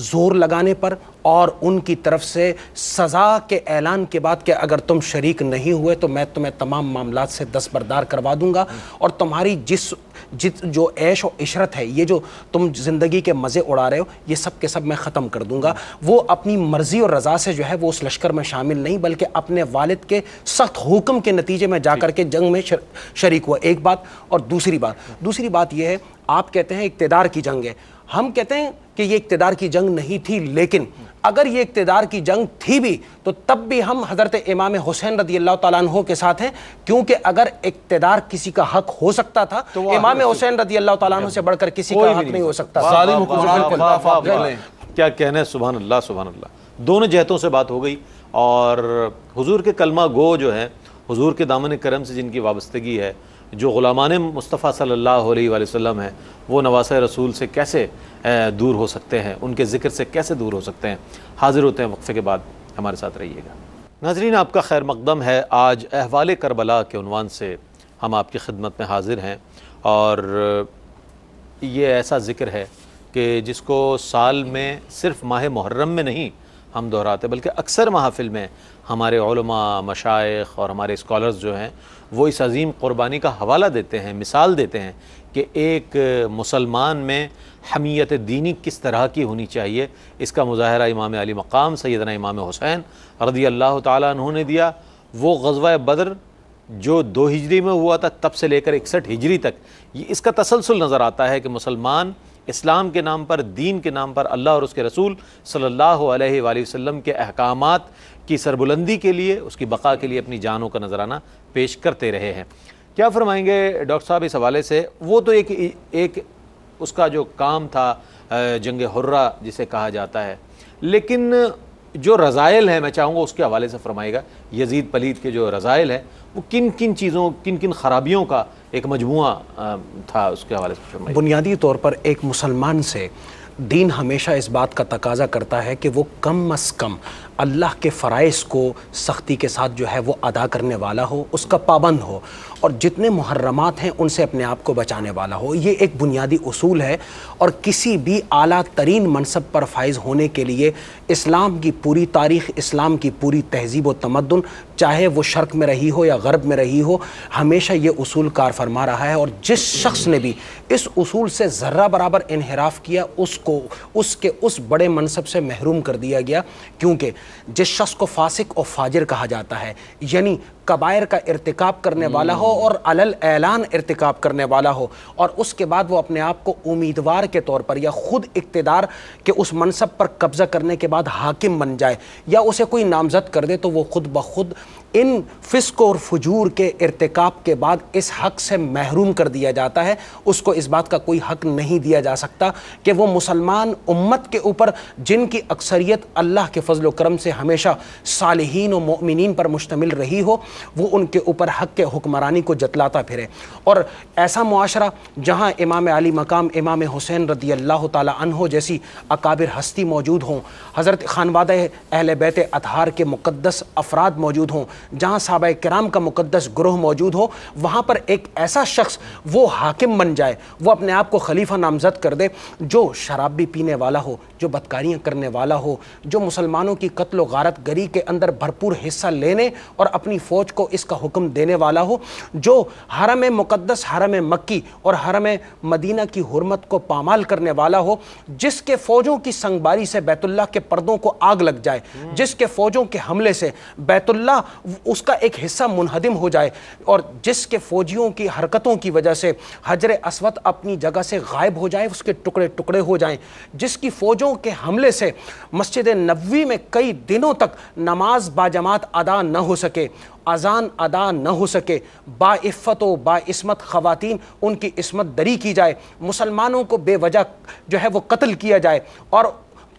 زور لگانے پر اور ان کی طرف سے سزا کے اعلان کے بعد کہ اگر تم شریک نہیں ہوئے تو میں تمہیں تمام معاملات سے دستبردار کروا دوں گا اور تمہاری جو عیش و عشرت ہے، یہ جو تم زندگی کے مزے اڑا رہے ہو، یہ سب کے سب میں ختم کر دوں گا. وہ اپنی مرضی اور رضا سے جو ہے وہ اس لشکر میں شامل نہیں، بلکہ اپنے والد کے سخت حکم کے نتیجے میں جا کر کے جنگ میں شریک ہوا. ایک بات. اور دوسری بات یہ ہے، آپ کہتے ہیں اقتدار کی جنگ ہے، ہم کہتے ہیں کہ یہ اقتدار کی جنگ نہیں تھی، لیکن اگر یہ اقتدار کی جنگ تھی بھی تو تب بھی ہم حضرت امام حسین رضی اللہ تعالیٰ عنہ کے ساتھ ہیں، کیونکہ اگر اقتدار کسی کا حق ہو سکتا تھا تو امام حسین رضی اللہ تعالیٰ عنہ سے بڑھ کر کسی کا حق نہیں ہو سکتا. کیا کہنا ہے. سبحان اللہ سبحان اللہ. دونوں جہتوں سے بات ہو گئی اور حضور کے کلمہ گو جو ہیں، حضور کے دامن کرم سے جن کی وابستگی ہے، جو غلامان مصطفیٰ صلی اللہ علیہ وآلہ وسلم ہیں وہ نواسۂ رسول سے کیسے دور ہو سکتے ہیں، ان کے ذکر سے کیسے دور ہو سکتے ہیں؟ حاضر ہوتے ہیں وقفے کے بعد، ہمارے ساتھ رہیے گا۔ ناظرین، آپ کا خیر مقدم ہے۔ آج احوال کربلا کے عنوان سے ہم آپ کی خدمت میں حاضر ہیں، اور یہ ایسا ذکر ہے کہ جس کو سال میں صرف ماہ محرم میں نہیں ہم دہراتے، بلکہ اکثر محافل میں ہمارے علماء، مشائخ اور ہمارے اسکالرز جو ہیں وہ اس عظیم قربانی کا حوالہ دیتے ہیں، مثال دیتے ہیں کہ ایک مسلمان میں حمیت دینی کس طرح کی ہونی چاہیے۔ اس کا مظاہرہ امام علی مقام سیدنا امام حسین رضی اللہ تعالیٰ عنہ نے دیا۔ وہ غزوہ بدر جو 2 ہجری میں ہوا تھا، تب سے لے کر 61 ہجری تک یہ اس کا تسلسل نظر آتا ہے کہ مسلمان اسلام کے نام پر، دین کے نام پر اللہ اور اس کے رسول صلی اللہ علیہ وآلہ وسلم کے احکامات کی سربلندی کے لیے، اس کی بقا کے لیے اپنی جانوں کا نذرانہ پیش کرتے رہے ہیں۔ کیا فرمائیں گے ڈاکٹر صاحب اس حوالے سے؟ وہ تو ایک اس کا جو کام تھا جنگ حرہ جسے کہا جاتا ہے، لیکن جو رذائل ہیں میں چاہوں گا اس کے حوالے سے فرمائے گا۔ یزید پلید کے جو رذائل ہیں وہ کن کن چیزوں، کن کن خرابیوں کا ایک مجموعہ تھا، اس کے حوالے سے فرمائے۔ بنیادی طور پر ایک مسلمان سے دین ہمیشہ اس بات کا تقاضا کرتا ہے کہ وہ کم از کم اللہ کے فرائض کو سختی کے ساتھ جو ہے وہ ادا کرنے والا ہو، اس کا پابند ہو، اور جتنے محرمات ہیں ان سے اپنے آپ کو بچانے والا ہو۔ یہ ایک بنیادی اصول ہے، اور کسی بھی اعلیٰ ترین منصب پر فائز ہونے کے لیے اسلام کی پوری تاریخ، اسلام کی پوری تہذیب و تمدن، چاہے وہ شرق میں رہی ہو یا غرب میں رہی ہو، ہمیشہ یہ اصول کار فرما رہا ہے۔ اور جس شخص نے بھی اس اصول سے ذرہ برابر انحراف کیا، اس کے اس بڑے منصب سے محروم کر دیا گیا، کیونکہ جس شخص کو فاسق و فاجر کہا جاتا ہے، یعنی کبائر کا ارتکاب کرنے والا ہو اور علل اعلان ارتکاب کرنے والا ہو، اور اس کے بعد وہ اپنے آپ کو امیدوار کے طور پر یا خود اقتدار کے اس منصب پر قبضہ کرنے کے بعد حاکم بن جائے، یا اسے کوئی نامزد کر دے، تو وہ خود بخود ان فسق اور فجور کے ارتکاب کے بعد اس حق سے محروم کر دیا جاتا ہے۔ اس کو اس بات کا کوئی حق نہیں دیا جا سکتا کہ وہ مسلمان امت کے اوپر، جن کی اکثریت اللہ کے فضل و کرم سے ہمیشہ صالحین و مؤمنین پر مشتمل رہی ہو، وہ ان کے اوپر حق کے حکمرانی کو جتلاتا پھرے۔ اور ایسا معاشرہ جہاں امام علی مقام امام حسین رضی اللہ تعالیٰ عنہ جیسی اکابر ہستی موجود ہوں، حضرت خانوادہ اہل بیت اطہار کے مقدس افراد موجود ہوں، جہاں صحابہ کرام کا مقدس گروہ موجود ہو، وہاں پر ایک ایسا شخص وہ حاکم بن جائے، وہ اپنے آپ کو خلیفہ نامزد کر دے، جو شراب بھی پینے والا ہو، جو بدکاریاں کرنے والا ہو، جو مسلمانوں کی قتل و غارت گری کے اندر بھرپور حصہ لینے اور اپنی فوج کو اس کا حکم دینے والا ہو، جو حرم مقدس، حرم مکی اور حرم مدینہ کی حرمت کو پامال کرنے والا ہو، جس کے فوجوں کی سنگباری سے بیت اللہ کے پردوں کو آگ لگ جائے، جس کے فوجوں کے حملے سے بیت اللہ اس کا ایک حصہ منہدم ہو جائے، اور جس کے فوجیوں کی حرکتوں کی وجہ سے حجر اسود اپنی جگہ سے غائب ہو جائے، اس کے ٹکڑے ٹکڑے ہو جائیں، جس کی فوجوں کے حملے سے مسجد نبوی میں کئی دنوں تک نماز باجماعت ادا نہ ہو سکے، اذان ادا نہ ہو سکے، باعفت و باعصمت خواتین ان کی عصمت دری کی جائے، مسلمانوں کو بے وجہ جو ہے وہ قتل کیا جائے، اور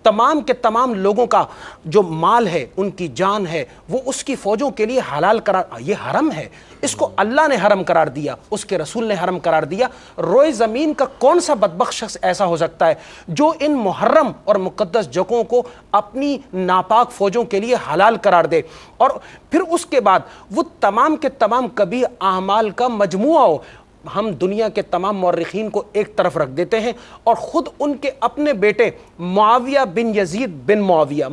تمام کے تمام لوگوں کا جو مال ہے، ان کی جان ہے، وہ اس کی فوجوں کے لیے حلال قرار، یہ حرم ہے، اس کو اللہ نے حرم قرار دیا، اس کے رسول نے حرم قرار دیا۔ روئے زمین کا کون سا بدبخت شخص ایسا ہو سکتا ہے جو ان محرم اور مقدس جگہوں کو اپنی ناپاک فوجوں کے لیے حلال قرار دے، اور پھر اس کے بعد وہ تمام کے تمام کبھی اعمال کا مجموعہ ہو۔ ہم دنیا کے تمام مورخین کو ایک طرف رکھ دیتے ہیں، اور خود ان کے اپنے بیٹے معاویہ بن یزید بن معاویہ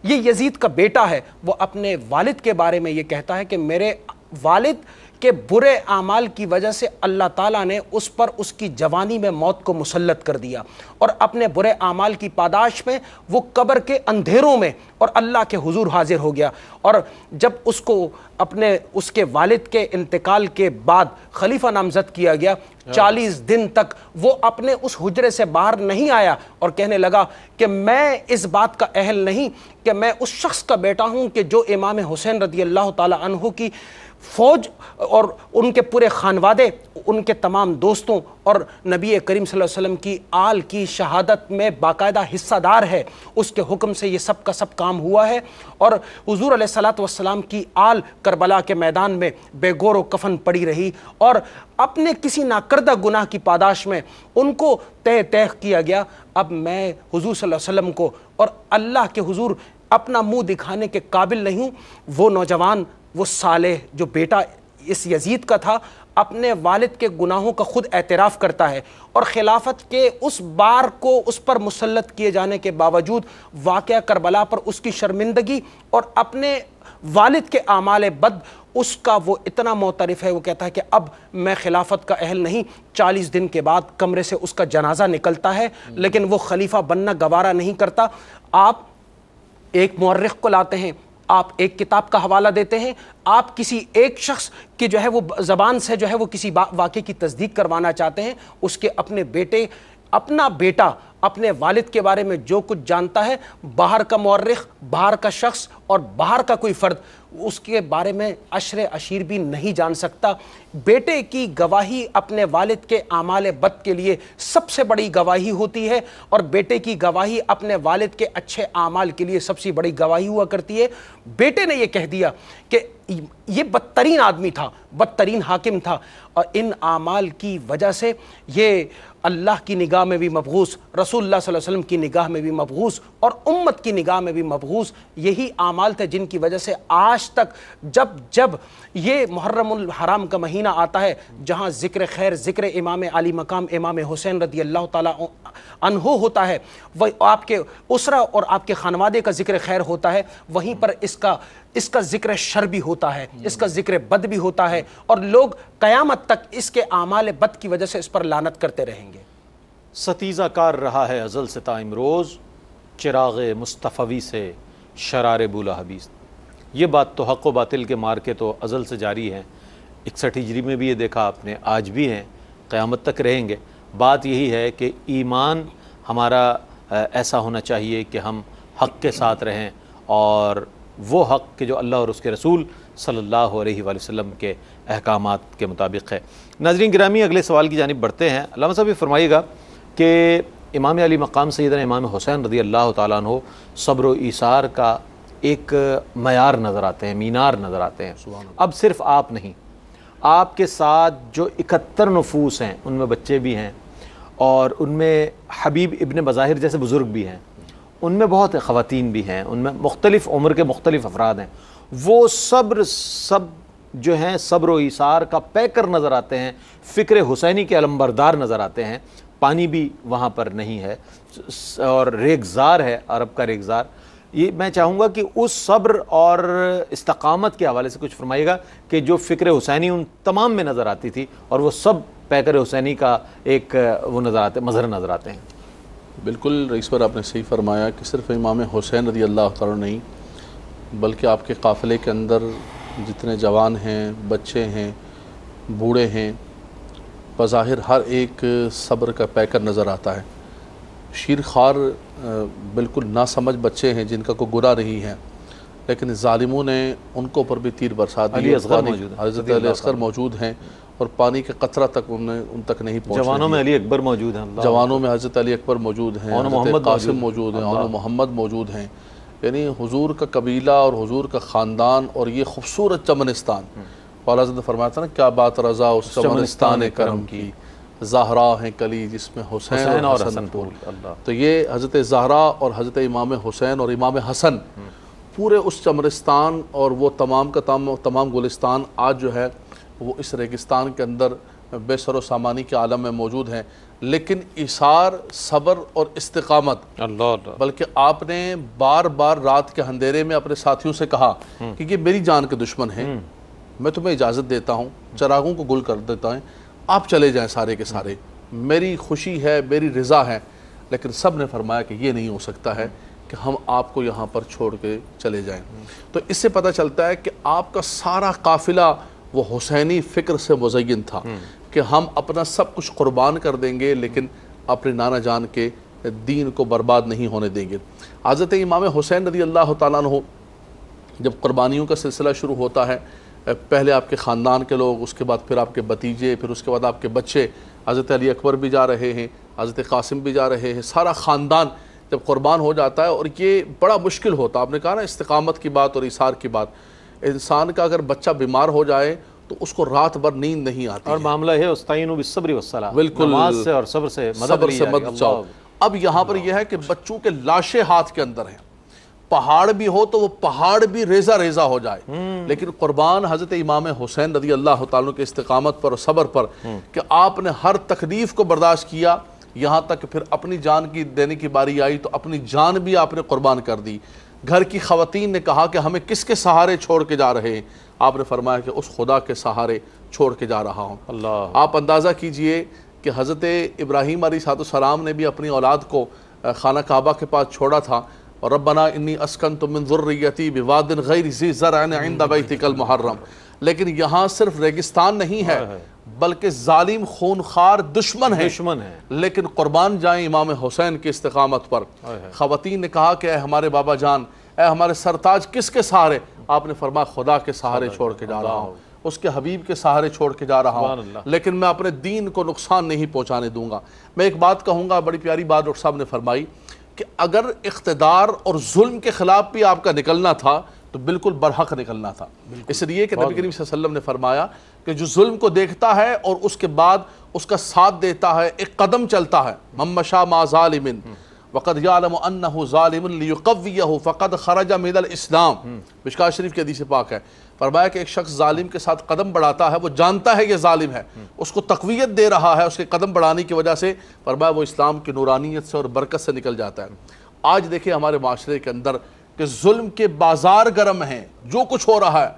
یہ یزید کا بیٹا ہے، وہ اپنے والد کے بارے میں یہ کہتا ہے کہ میرے والد کے برے اعمال کی وجہ سے اللہ تعالیٰ نے اس پر اس کی جوانی میں موت کو مسلط کر دیا، اور اپنے برے اعمال کی پاداش میں وہ قبر کے اندھیروں میں اور اللہ کے حضور حاضر ہو گیا۔ اور جب اس کو اس کے والد کے انتقال کے بعد خلیفہ نامزد کیا گیا، 40 دن تک وہ اپنے اس حجرے سے باہر نہیں آیا، اور کہنے لگا کہ میں اس بات کا اہل نہیں کہ میں اس شخص کا بیٹا ہوں کہ جو امام حسین رضی اللہ تعالی عنہ کی فوج اور ان کے پورے خانوادے، ان کے تمام دوستوں اور نبی کریم صلی اللہ علیہ وسلم کی آل کی شہادت میں باقاعدہ حصہ دار ہے، اس کے حکم سے یہ سب کا سب کام ہوا ہے۔ اور حضور علیہ الصلوۃ والسلام کی آل کربلا کے میدان میں بے گور و کفن پڑی رہی، اور اپنے کسی ناکردہ گناہ کی پاداش میں ان کو تہ کیا گیا۔ اب میں حضور صلی اللہ علیہ وسلم کو اور اللہ کے حضور اپنا منہ دکھانے کے قابل نہیں ہوں۔ وہ نوجوان، وہ صالح جو بیٹا اس یزید کا تھا، اپنے والد کے گناہوں کا خود اعتراف کرتا ہے، اور خلافت کے اس بار کو اس پر مسلط کیے جانے کے باوجود واقعہ کربلا پر اس کی شرمندگی اور اپنے والد کے اعمال بد اس کا وہ اتنا معترف ہے، وہ کہتا ہے کہ اب میں خلافت کا اہل نہیں۔ 40 دن کے بعد کمرے سے اس کا جنازہ نکلتا ہے، لیکن وہ خلیفہ بننا گوارا نہیں کرتا۔ آپ ایک مورخ کو لاتے ہیں، آپ ایک کتاب کا حوالہ دیتے ہیں، آپ کسی ایک شخص کی جو ہے وہ زبان سے جو ہے وہ کسی واقعے کی تصدیق کروانا چاہتے ہیں، اس کے اپنے بیٹے، اپنا بیٹا اپنے والد کے بارے میں جو کچھ جانتا ہے، باہر کا مورخ، باہر کا شخص اور باہر کا کوئی فرد اس کے بارے میں عشر عشیر بھی نہیں جان سکتا۔ بیٹے کی گواہی اپنے والد کے اعمال بد کے لیے سب سے بڑی گواہی ہوتی ہے، اور بیٹے کی گواہی اپنے والد کے اچھے اعمال کے لیے سب سے بڑی گواہی ہوا کرتی ہے۔ بیٹے نے یہ کہہ دیا کہ یہ بدترین آدمی تھا، بدترین حاکم تھا، اور ان اعمال کی وجہ سے یہ اللہ کی نگاہ میں بھی مبغوث، رسول اللہ صلی اللہ علیہ وسلم کی نگاہ میں بھی مبغوث، اور امت کی نگاہ میں بھی مبغوث یہی اعمال تھے جن کی وجہ سے آج تک جب یہ محرم الحرام کا مہینہ آتا ہے، جہاں ذکر خیر، ذکر امام علی مقام امام حسین رضی اللہ تعالیٰ عنہ ہوتا ہے، وہ آپ کے اسرہ اور آپ کے خانوادے کا ذکر خیر ہوتا ہے، وہیں پر اس کا ذکر شر بھی ہوتا ہے، اس کا ذکر بد بھی ہوتا ہے، اور لوگ قیامت تک اس کے اعمال بد کی وجہ سے اس پر لعنت کرتے رہیں گے۔ ستیزہ کار رہا ہے ازل سے تا امروز، چراغ مصطفی سے شرار بولہبی۔ یہ بات تو حق و باطل کے مار کے تو ازل سے جاری ہے، 61 ہجری میں بھی یہ دیکھا آپ نے، آج بھی ہیں، قیامت تک رہیں گے۔ بات یہی ہے کہ ایمان ہمارا ایسا ہونا چاہیے کہ ہم حق کے ساتھ رہیں، اور وہ حق کہ جو اللہ اور اس کے رسول صلی اللہ علیہ وآلہ وسلم کے احکامات کے مطابق ہے۔ ناظرین گرامی، اگلے سوال کی جانب بڑھتے ہیں۔ علامہ صاحب یہ فرمائیے گا کہ امام علی مقام سیدنا امام حسین رضی اللہ تعالیٰ عنہ صبر و ایثار کا ایک معیار نظر آتے ہیں، مینار نظر آتے ہیں۔ اب صرف آپ نہیں، آپ کے ساتھ جو 71 نفوس ہیں، ان میں بچے بھی ہیں، اور ان میں حبیب ابن بظاہر جیسے بزرگ بھی ہیں، ان میں بہت خواتین بھی ہیں، ان میں مختلف عمر کے مختلف افراد ہیں، وہ سب جو ہیں صبر و ایثار کا پیکر نظر آتے ہیں، فکر حسینی کے علمبردار نظر آتے ہیں۔ پانی بھی وہاں پر نہیں ہے، اور ریگزار ہے، عرب کا ریگزار۔ یہ میں چاہوں گا کہ اس صبر اور استقامت کے حوالے سے کچھ فرمائیے گا کہ جو فکر حسینی ان تمام میں نظر آتی تھی، اور وہ سب پیکر حسینی کا ایک وہ نظر آتے، مظہر نظر آتے ہیں۔ بالکل رئیس پر آپ نے صحیح فرمایا کہ صرف امام حسین رضی اللہ تعالیٰ نہیں، بلکہ آپ کے قافلے کے اندر جتنے جوان ہیں، بچے ہیں، بوڑھے ہیں، بظاہر ہر ایک صبر کا پیکر نظر آتا ہے۔ شیر خوار بالکل ناسمجھ بچے ہیں جن کا کوئی گناہ نہیں ہے، لیکن ظالموں نے ان کو پر بھی تیر برسا دی۔ حضرت علی اصغر موجود ہیں، اور پانی کے قطرہ تک ان تک نہیں پہنچے۔ جوانوں میں علی اکبر موجود ہیں، جوانوں میں حضرت علی اکبر موجود ہیں، حضرت قاسم موجود ہیں، اور محمد موجود ہیں۔ یعنی حضور کا قبیلہ اور حضور کا خاندان اور یہ خوبصورت چمنستان، والا حضرت فرمایا تھا نا، کیا بات رضا اس چمنستان کرم کی، زہرا ہیں کلی جس میں حسین اور حسن پھول۔ تو یہ حضرت زہرا اور حضرت امام حسین اور امام حسن پورے اس چمنستان اور وہ تمام کا تمام گلستان آج جو ہے وہ اس ریگستان کے اندر بے سر و سامانی کے عالم میں موجود ہیں، لیکن ایثار، صبر اور استقامت، بلکہ آپ نے بار بار رات کے اندھیرے میں اپنے ساتھیوں سے کہا کہ یہ میری جان کے دشمن ہیں، میں تمہیں اجازت دیتا ہوں، چراغوں کو گل کر دیتا ہوں، آپ چلے جائیں سارے کے سارے، میری خوشی ہے، میری رضا ہے۔ لیکن سب نے فرمایا کہ یہ نہیں ہو سکتا ہے کہ ہم آپ کو یہاں پر چھوڑ کے چلے جائیں۔ تو اس سے پتہ چلتا ہے کہ آپ کا سارا قافلہ وہ حسینی فکر سے مزین تھا کہ ہم اپنا سب کچھ قربان کر دیں گے، لیکن اپنے نانا جان کے دین کو برباد نہیں ہونے دیں گے۔ حضرت امام حسین رضی اللہ تعالیٰ عنہ جب قربانیوں کا سلسلہ شروع ہوتا ہے، پہلے آپ کے خاندان کے لوگ، اس کے بعد پھر آپ کے بھتیجے، پھر اس کے بعد آپ کے بچے، حضرت علی اکبر بھی جا رہے ہیں، حضرت قاسم بھی جا رہے ہیں، سارا خاندان جب قربان ہو جاتا ہے، اور یہ بڑا مشکل ہوتا ہے۔ آپ نے کہا نا استقامت کی بات اور ایثار کی بات، انسان کا اگر بچہ بیمار ہو جائے تو اس کو رات بھر نیند نہیں آتی اور معاملہ ہے استعینوا بالصبر والصلاۃ، بالکل، نماز سے اور صبر سے مدد لی جا رہی ہے۔ مدد چاہو۔ اب یہاں پر یہ ہے کہ بچوں کے لاشیں ہاتھ کے اندر ہیں، پہاڑ بھی ہو تو وہ پہاڑ بھی ریزہ ریزہ ہو جائے، لیکن قربان حضرت امام حسین رضی اللہ تعالیٰ کے استقامت پر اور صبر پر کہ آپ نے ہر تکلیف کو برداشت کیا، یہاں تک کہ پھر اپنی جان کی دینے کی باری آئی تو اپنی جان بھی آپ نے قربان کر دی۔ گھر کی خواتین نے کہا کہ ہمیں کس کے سہارے چھوڑ کے جا رہے ہیں؟ آپ نے فرمایا کہ اس خدا کے سہارے چھوڑ کے جا رہا ہوں۔ اللہ، آپ اندازہ کیجئے کہ حضرت ابراہیم علیہ السلام نے بھی اپنی اولاد کو خانہ کعبہ کے پاس چھوڑا تھا، اور ربنا انی اسکنت من ذریتی بواد غیر ذی زرع عند بیتک المحرم، لیکن یہاں صرف ریگستان نہیں ہے بلکہ ظالم خونخوار دشمن ہے، لیکن قربان جائیں امام حسین کی استقامت پر۔ خواتین نے کہا کہ اے ہمارے بابا جان، اے ہمارے سرتاج، کس کے سہارے؟ آپ نے فرمایا خدا کے سہارے چھوڑ کے جا رہا ہوں، اس کے حبیب کے سہارے چھوڑ کے جا رہا ہوں، لیکن میں اپنے دین کو نقصان نہیں پہنچانے دوں گا۔ میں ایک بات کہوں گا، بڑی پیاری بات ڈاکٹر صاحب نے فرمائی کہ اگر اقتدار اور ظلم کے خلاف بھی آپ کا نکلنا تھا تو بالکل برحق نکلنا تھا، اس لیے کہ نبی کریم صلی اللہ علیہ وسلم نے فرمایا کہ جو ظلم کو دیکھتا ہے اور اس کے بعد اس کا ساتھ دیتا ہے، ایک قدم چلتا ہے، من مشى مع ظالم وقد يعلم انه ظالم ليقويه فقد خرج من الاسلام، مشکوٰۃ شریف کی حدیث پاک ہے۔ فرمایا کہ ایک شخص ظالم کے ساتھ قدم بڑھاتا ہے، وہ جانتا ہے یہ ظالم ہے، اس کو تقویت دے رہا ہے اس کے قدم بڑھانے کی وجہ سے، فرمایا وہ اسلام کی نورانیت سے اور برکت سے نکل جاتا ہے۔ آج دیکھیں ہمارے معاشرے کے اندر کہ ظلم کے بازار گرم ہیں، جو کچھ ہو رہا ہے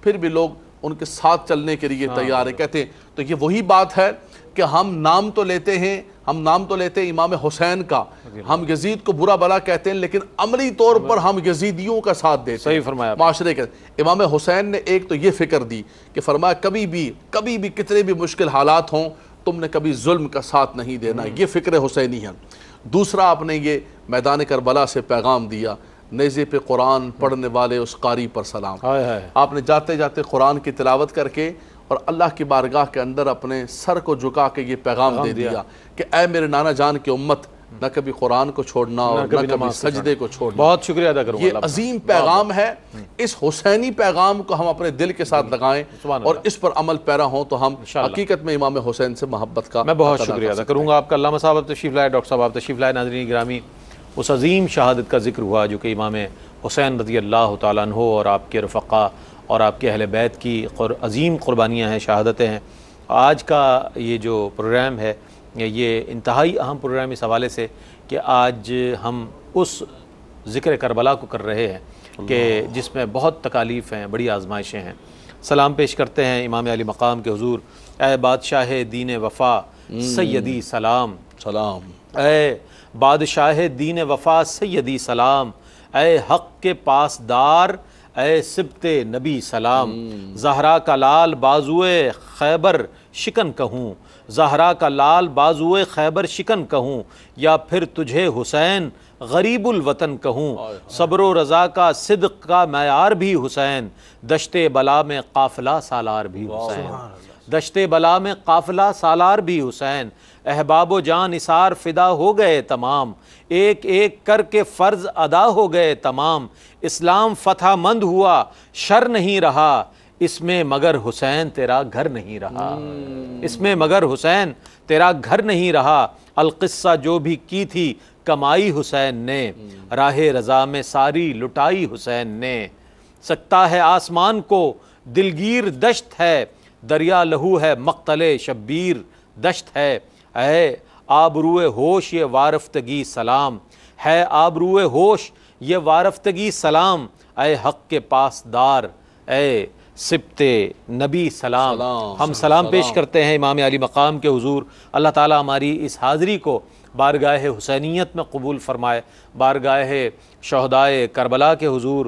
پھر بھی لوگ ان کے ساتھ چلنے کے لیے تیار ہیں، کہتے ہیں۔ تو یہ وہی بات ہے کہ ہم نام تو لیتے ہیں امام حسین کا، ہم یزید کو برا بلا کہتے ہیں، لیکن عملی طور پر ہم یزیدیوں کا ساتھ دیتے ہیں۔ صحیح فرمایا معاشرے کے امام حسین نے ایک تو یہ فکر دی کہ فرمایا کبھی بھی کتنے بھی مشکل حالات ہوں تم نے کبھی ظلم کا ساتھ نہیں دینا، یہ فکر حسینی ہے۔ دوسرا آپ نے یہ میدان کربلا سے پیغام دیا، نیزے پہ قرآن پڑھنے والے اس قاری پر سلام۔ آپ نے جاتے جاتے قرآن کی تلاوت کر کے اور اللہ کی بارگاہ کے اندر اپنے سر کو جھکا کے یہ پیغام دے دیا کہ اے میرے نانا جان کی امت، نہ کبھی قرآن کو چھوڑنا اور نہ کبھی سجدے کو چھوڑنا۔ بہت شکریہ ادا کروں گا، یہ عظیم پیغام ہے، اس حسینی پیغام کو ہم اپنے دل کے ساتھ لگائیں اور اس پر عمل پیرا ہوں تو ہم حقیقت میں امام حسین سے محبت کا۔ میں بہت شکریہ ادا کروں گا آپ کا۔ علامہ صاحب آپ تشریف لائے، ڈاکٹر صاحب آپ تشریف لائے۔ ناظرین گرامی، اس عظیم شہادت کا ذکر ہوا جو کہ امام حسین رضی اللہ تعالیٰ عنہ اور آپ کے رفقا اور آپ کے اہل بیت کی عظیم قربانیاں ہیں، شہادتیں ہیں۔ آج کا یہ جو پروگرام ہے یہ انتہائی اہم پروگرام اس حوالے سے کہ آج ہم اس ذکر کربلا کو کر رہے ہیں کہ جس میں بہت تکالیف ہیں، بڑی آزمائشیں ہیں۔ سلام پیش کرتے ہیں امام علی مقام کے حضور۔ اے بادشاہ دین وفا سیدی سلام، اے بادشاہ دین وفا سیدی سلام، اے حق کے پاسدار اے سبت نبی سلام۔ زہرا کا لال بازوئے خیبر شکن کہوں، زہرا کا لال بازوئے خیبر شکن کہوں، یا پھر تجھے حسین غریب الوطن کہوں۔ صبر و رضا کا صدق کا معیار بھی حسین، دشت بلا میں قافلہ سالار بھی حسین، دشت بلا میں قافلہ سالار بھی حسین۔ احباب و جان نثار فدا ہو گئے تمام، ایک ایک کر کے فرض ادا ہو گئے تمام۔ اسلام فتح مند ہوا شر نہیں رہا، اس میں مگر حسین تیرا گھر نہیں رہا، اس میں مگر حسین تیرا گھر نہیں رہا۔ القصہ جو بھی کی تھی کمائی حسین نے، راہ رضا میں ساری لٹائی حسین نے۔ سکتا ہے آسمان کو دلگیر دشت ہے، دریا لہو ہے مقتل شبیر دشت ہے۔ اے آبروئے ہوش یہ وارفتگی سلام، ہے آبروئے ہوش یہ وارفتگی سلام۔ اے حق کے پاسدار اے سبت نبی سلام۔ ہم سلام پیش کرتے ہیں امام علی مقام کے حضور۔ اللہ تعالیٰ ہماری اس حاضری کو بارگاہ حسینیت میں قبول فرمائے، بارگاہ شہدائے کربلا کے حضور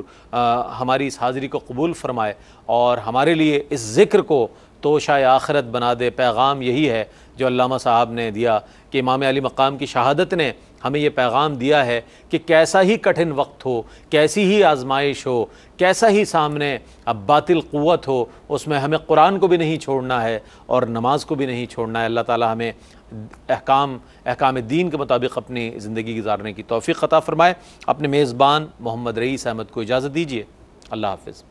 ہماری اس حاضری کو قبول فرمائے اور ہمارے لیے اس ذکر کو توشہ آخرت بنا دے۔ پیغام یہی ہے جو علامہ صاحب نے دیا کہ امام علی مقام کی شہادت نے ہمیں یہ پیغام دیا ہے کہ کیسا ہی کٹھن وقت ہو، کیسی ہی آزمائش ہو، کیسا ہی سامنے اب باطل قوت ہو، اس میں ہمیں قرآن کو بھی نہیں چھوڑنا ہے اور نماز کو بھی نہیں چھوڑنا ہے۔ اللہ تعالی ہمیں احکام دین کے مطابق اپنی زندگی گزارنے کی توفیق عطا فرمائے۔ اپنے میزبان محمد رئیس احمد کو اجازت دیجیے۔ اللہ حافظ۔